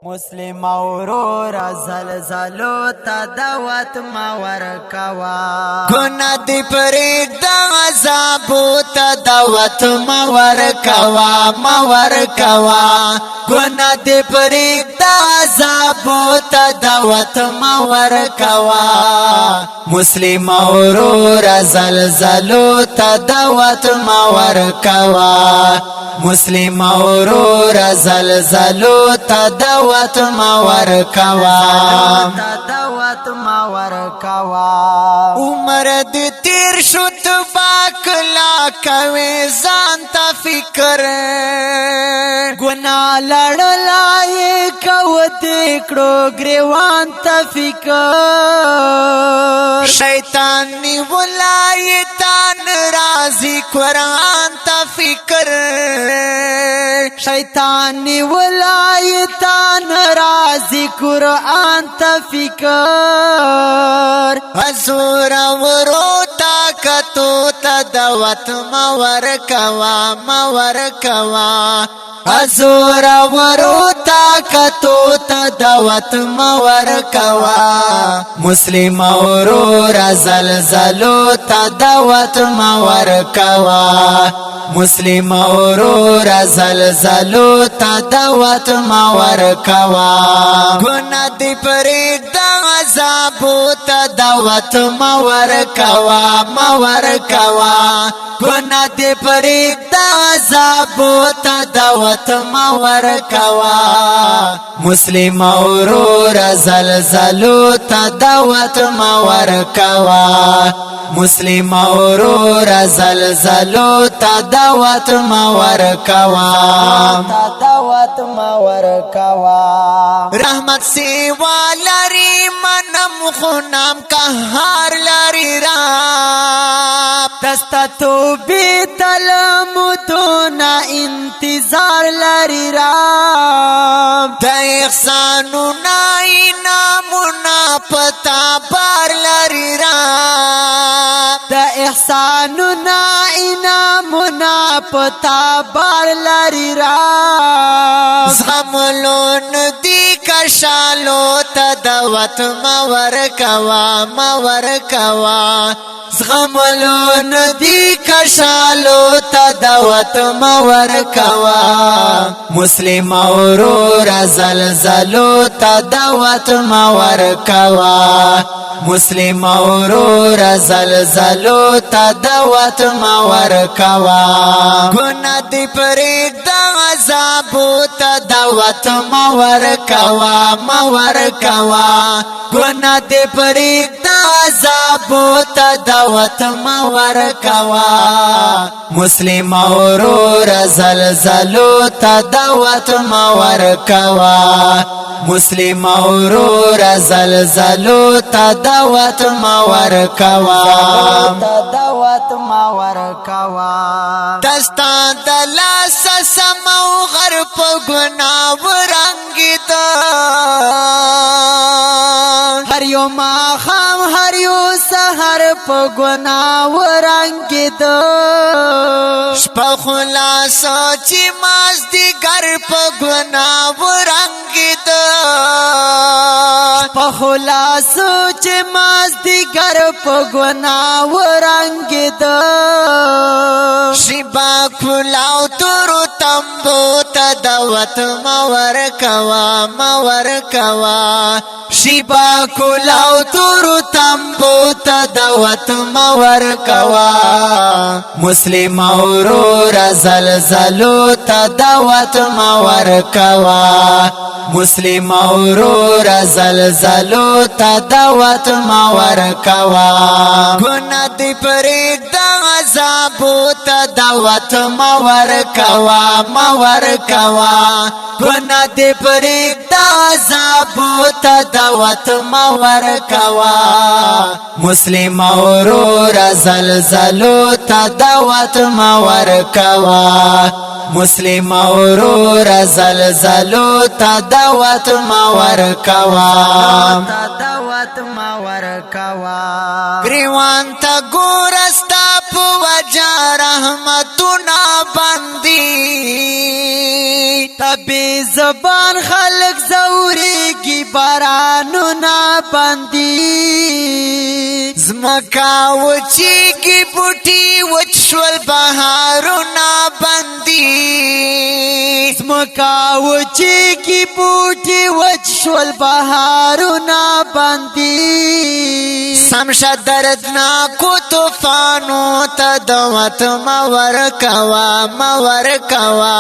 مسلم اورور زلزلو تا دعوت ما ورکوا گناہ دی پرید دا عذابو تا دعوت ما ورکوا گناہ دی پرید دا عذابو تا دعوت ما ورکوا مسلم اورور زلزلو تا دعوت ما ورکوا مسلم اورور زلزلو تا دعوت ما ورکوا عمر دی تیر شو تباک لا کوي ځان ته فکر گناہ لڑلائے کو دیکھو گریوان تا فکر شیطان نی ولایتان رازی قرآن تا فکر شیطانی ولایتان رازی قرآن تا فکر حضور ورو طاقتو تا دعوت ما ورکوا حضور ورو طاقتو تا دعوت ما ورکوا مسلم ورو زلزلو تا دعوت ما ورکوا مسلم اورور زلزلو تا دعوت ما ورکوا گناہ دی پرید دا عذابو تا دعوت ما ورکوا گناہ دی پرید دا عذابو تا دعوت ما ورکوا مسلم اورور زلزلو تا دعوت ما ورکوا مسلم اورور زلزلو تا دعوت ما ورکوا رحمت سیوا لری منم خونام قهار لری راب دستا تو بی تلمدونا انتظار لری راب دا احسانونا انامونا پتا بار لری راب دا احسانونا انامونا پتا بار لری راب زغملون دی کشالو تا دعوت ما ورکوا زغملون دی کشالو تا دعوت ما ورکوا مسلم اورور زلزلو تا دعوت ما ورکوا مسلم اورور زلزلو تا دعوت ما ورکوا گناہ دی پرید دا عذابو تا دعوت ما ورکوا گناہ دی پرید دا عذابو تا دعوت ما ورکوا مسلم اورور زلزلو تا دعوت ما ورکوا مسلم اورور زلزلو تا دعوت ما ورکوا دستا دلاس سمو غرب گناہ ورنگی دا هر یو ماخام هر یو سحر پا گناہ ورنگی دا شپا خلاصو چی ماز دیگر پا گناہ ورنگی دا شپا خلاصو چی ماز دیگر پا گناہ ورنگی دا شبا کلاو تورو تمبو تا دعوت ما ورکوا شبا کلاو تورو تمبو تا دعوت ما ورکوا مسلم اورور زلزلو تا دعوت ما ورکوا مسلم اورور زلزلو تا دعوت ما ورکوا گناہ دی پرید دا عذابو تا دعوت ما ورکوا گناہ دی پرید دا عذابو تا دعوت ما ورکوا مسلم اورور زلزلو تا دعوت ما ورکوا مسلم اورور زلزلو تا دعوت ما ورکوا گریوان تا گورستا پو وجہ رحمتنا بندی بے زبان خلق زوری کی بارانو نا بندی زمکا وچی کی بوٹی وچشول بہارو نا بندی زمکا وچی کی بوٹی وچشول بہارو نا بندی سمشا دردنا کو طوفانو تا دوت مور کوا مور کوا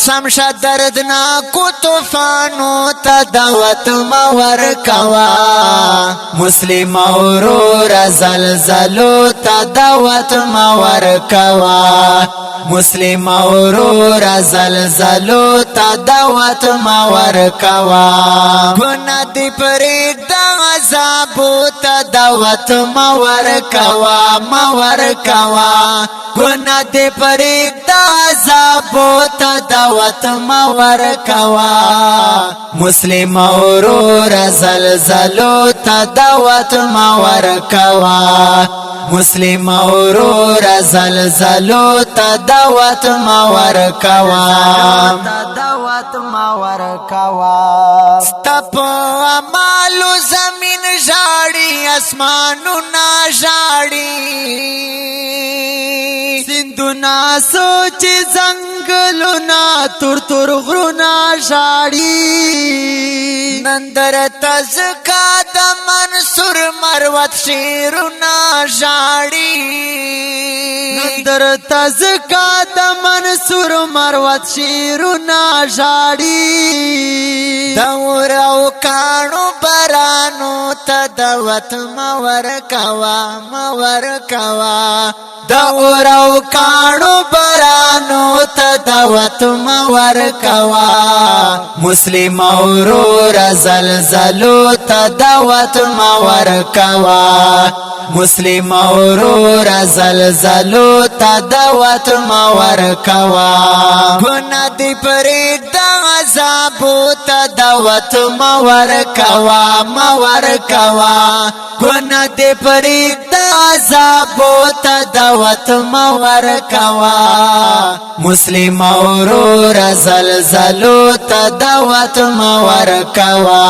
سمشا دردنا کو طوفانو تا دوت مور کوا مسلم اورور زلزلو تا دوت مور کوا مسلم اورور زلزلو تا دوت مور کوا گناہ دی پریگ دا عذابو تا دوت مور کوا مور کوا گناہ دی پریگ دا عذابو تا دوت مور کوا مسلم اورور زلزلو تا دوت مور کوا مسلم اورور زلزلو تا دوت مور کوا دوت مور کوا ستپ امالو زمین جاڑی اسمانو نا جاڑی سندونا سوچ زنگلونا تر تر غرونا جاڑی نندر تزکا دا منصور مروت شیرونا جاڑی نندر تزکا دا منصور مروت شیرونا جاڑی دور او کانو برانو تا دوت مور کوا مور کوا دور او کانو برانو تا دوت مور کوا مسلم اورور زلزلو تا دوت مور کوا مسلم اورور زلزلو تا دوت مور کوا گناہ دی پریگ دا عذابو تا دوت مور کوا مور کوا گناہ دی پریگ دا عذابو تا دوت مور کوا مسلم اورور زلزلو تا دوت مور کوا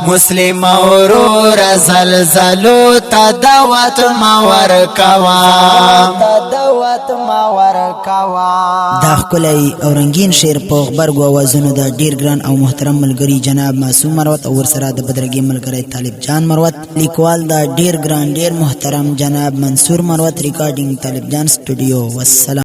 مسلم اورور زلزلو تا دوت مور کوا دوت مور کوا دا ښکلی او رنګین شعر په غبرګو اوازونو د ډیر ګران او محترم ملګري جناب معصوم مروت او ورسره د بدرګي ملګری طالب جان مروت لیکوال دا ډیر ګران ډیر محترم جناب منصور مروت ریکارډینګ طالب جان سټوډیو والسلام